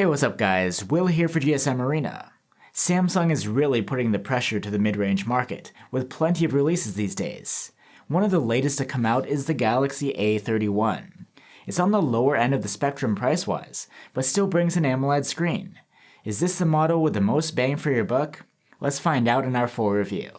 Hey, what's up guys, Will here for GSM Arena. Samsung is really putting the pressure to the mid-range market, with plenty of releases these days. One of the latest to come out is the Galaxy A31. It's on the lower end of the spectrum price-wise, but still brings an AMOLED screen. Is this the model with the most bang for your buck? Let's find out in our full review.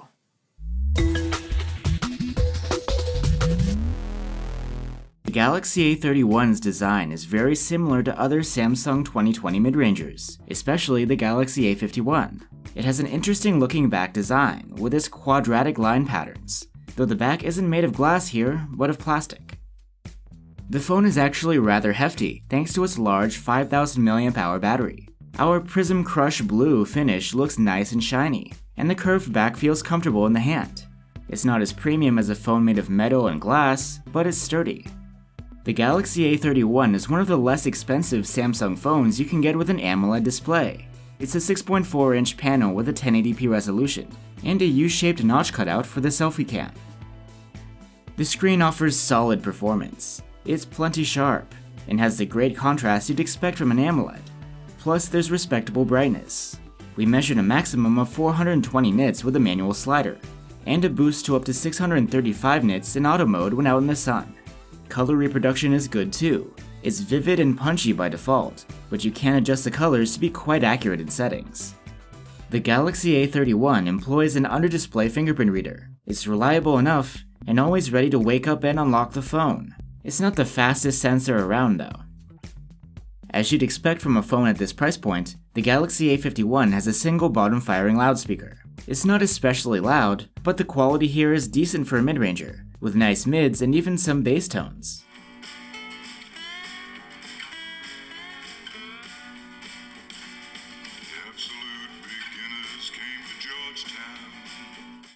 The Galaxy A31's design is very similar to other Samsung 2020 mid-rangers, especially the Galaxy A51. It has an interesting looking back design with its quadratic line patterns, though the back isn't made of glass here, but of plastic. The phone is actually rather hefty thanks to its large 5000 mAh battery. Our Prism Crush Blue finish looks nice and shiny, and the curved back feels comfortable in the hand. It's not as premium as a phone made of metal and glass, but it's sturdy. The Galaxy A31 is one of the less expensive Samsung phones you can get with an AMOLED display. It's a 6.4-inch panel with a 1080p resolution, and a U-shaped notch cutout for the selfie cam. The screen offers solid performance. It's plenty sharp, and has the great contrast you'd expect from an AMOLED. Plus, there's respectable brightness. We measured a maximum of 420 nits with a manual slider, and a boost to up to 635 nits in auto mode when out in the sun. Color reproduction is good too. It's vivid and punchy by default, but you can adjust the colors to be quite accurate in settings. The Galaxy A31 employs an under-display fingerprint reader. It's reliable enough, and always ready to wake up and unlock the phone. It's not the fastest sensor around though. As you'd expect from a phone at this price point, the Galaxy A51 has a single bottom-firing loudspeaker. It's not especially loud, but the quality here is decent for a mid-ranger, with nice mids and even some bass tones.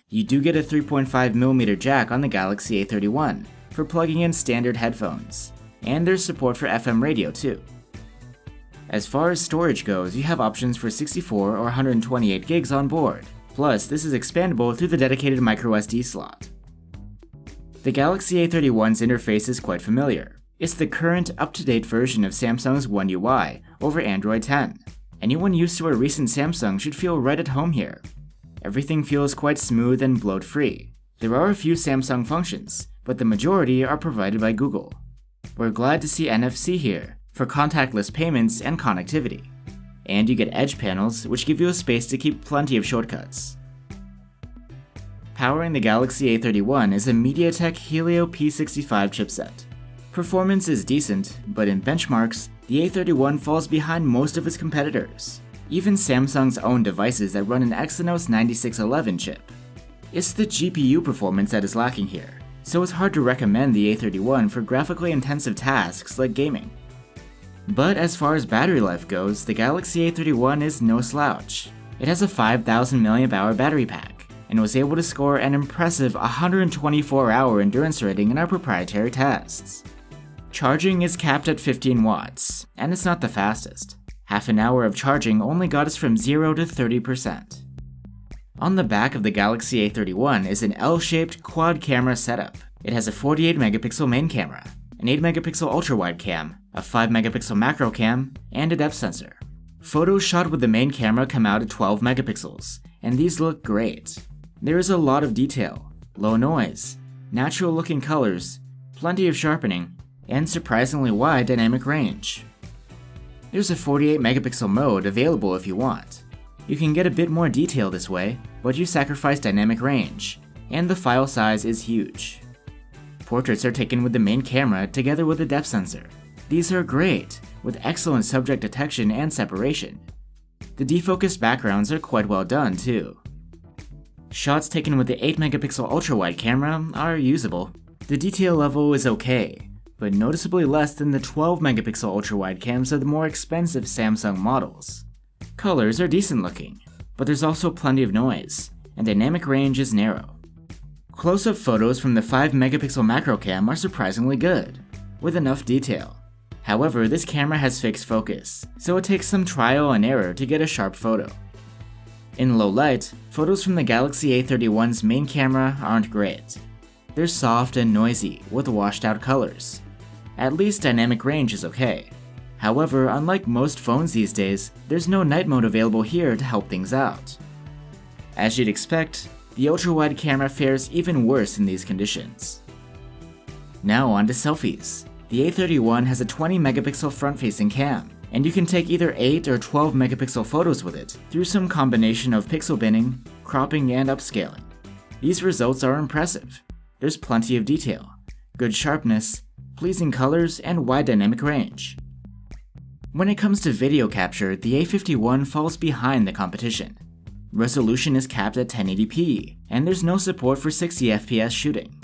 You do get a 3.5mm jack on the Galaxy A31 for plugging in standard headphones, and there's support for FM radio too. As far as storage goes, you have options for 64 or 128 gigs on board, plus this is expandable through the dedicated microSD slot. The Galaxy A31's interface is quite familiar. It's the current, up-to-date version of Samsung's One UI over Android 10. Anyone used to a recent Samsung should feel right at home here. Everything feels quite smooth and bloat-free. There are a few Samsung functions, but the majority are provided by Google. We're glad to see NFC here for contactless payments and connectivity. And you get edge panels, which give you a space to keep plenty of shortcuts. Powering the Galaxy A31 is a Mediatek Helio P65 chipset. Performance is decent, but in benchmarks, the A31 falls behind most of its competitors, even Samsung's own devices that run an Exynos 9611 chip. It's the GPU performance that is lacking here, so it's hard to recommend the A31 for graphically intensive tasks like gaming. But as far as battery life goes, the Galaxy A31 is no slouch. It has a 5000 mAh battery pack, and was able to score an impressive 124-hour endurance rating in our proprietary tests. Charging is capped at 15 watts, and it's not the fastest. Half an hour of charging only got us from 0 to 30%. On the back of the Galaxy A31 is an L-shaped quad camera setup. It has a 48-megapixel main camera, an 8-megapixel ultra-wide cam, a 5-megapixel macro cam, and a depth sensor. Photos shot with the main camera come out at 12 megapixels, and these look great. There is a lot of detail, low noise, natural looking colors, plenty of sharpening, and surprisingly wide dynamic range. There's a 48 megapixel mode available if you want. You can get a bit more detail this way, but you sacrifice dynamic range, and the file size is huge. Portraits are taken with the main camera together with a depth sensor. These are great, with excellent subject detection and separation. The defocused backgrounds are quite well done too. Shots taken with the 8-megapixel ultra-wide camera are usable. The detail level is okay, but noticeably less than the 12-megapixel ultra-wide cams of the more expensive Samsung models. Colors are decent looking, but there's also plenty of noise, and dynamic range is narrow. Close-up photos from the 5-megapixel macro cam are surprisingly good, with enough detail. However, this camera has fixed focus, so it takes some trial and error to get a sharp photo. In low light, photos from the Galaxy A31's main camera aren't great. They're soft and noisy, with washed out colors. At least dynamic range is okay. However, unlike most phones these days, there's no night mode available here to help things out. As you'd expect, the ultra-wide camera fares even worse in these conditions. Now on to selfies. The A31 has a 20 megapixel front-facing cam, and you can take either 8 or 12 megapixel photos with it through some combination of pixel binning, cropping, and upscaling. These results are impressive. There's plenty of detail, good sharpness, pleasing colors, and wide dynamic range. When it comes to video capture, the A51 falls behind the competition. Resolution is capped at 1080p, and there's no support for 60 FPS shooting.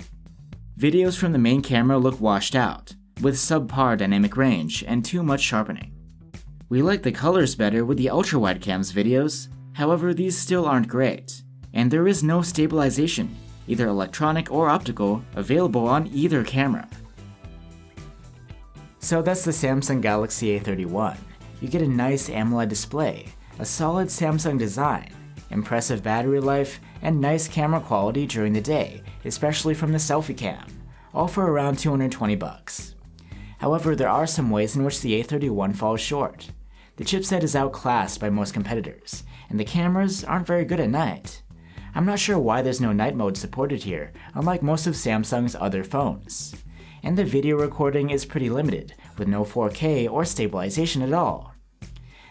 Videos from the main camera look washed out, with subpar dynamic range and too much sharpening. We like the colors better with the ultra-wide cam's videos, however these still aren't great, and there is no stabilization, either electronic or optical, available on either camera. So that's the Samsung Galaxy A31. You get a nice AMOLED display, a solid Samsung design, impressive battery life, and nice camera quality during the day, especially from the selfie cam, all for around $220. However, there are some ways in which the A31 falls short. The chipset is outclassed by most competitors, and the cameras aren't very good at night. I'm not sure why there's no night mode supported here, unlike most of Samsung's other phones. And the video recording is pretty limited, with no 4K or stabilization at all.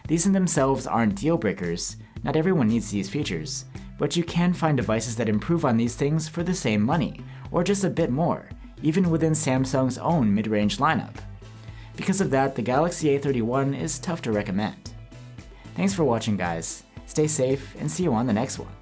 These in themselves aren't deal breakers, not everyone needs these features, but you can find devices that improve on these things for the same money, or just a bit more, even within Samsung's own mid-range lineup. Because of that, the Galaxy A31 is tough to recommend. Thanks for watching guys, stay safe and see you on the next one.